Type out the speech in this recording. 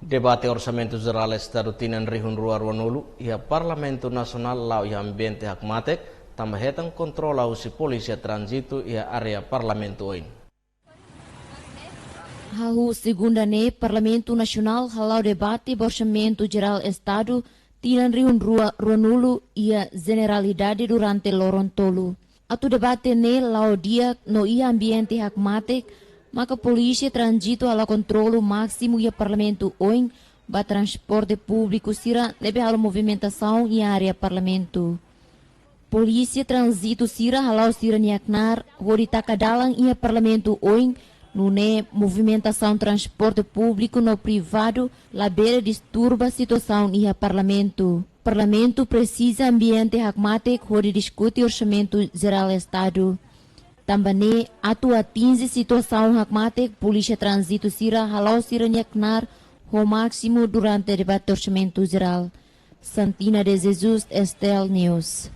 Debate Orçamento Geral Estado Tinan Rihun Rua Ruanulu ia Parlamento Nasional lau ia Ambiente Hakmatek tambahetan kontrol au si Polícia Trânsito ia area Parlamento oin. Hahu segunda-ne Parlamento Nasional halau debate Orçamento Geral Estado Tinan Rihun Rua Ruanulu ia Generalidade durante Lorontolo. Atu debate ne lau dia no ia Ambiente Hakmatek maka polícia trânsito ala controlo máximo e parlamento oin ba transporte público sira nebe ala movimentação e área parlamento. Polícia trânsito sira halau sira niaknar hori takadalang ia parlamento oin nune movimentação transporte público no privado labera disturba situação ia parlamento. Parlamento precisa ambiente hakmatek hori discute orçamento geral estado. Também atu atinge situação hakmatek polícia trânsito sira halau sira niaknar o máximo durante o debate orçamento geral. Santina de Jesus, Estel News.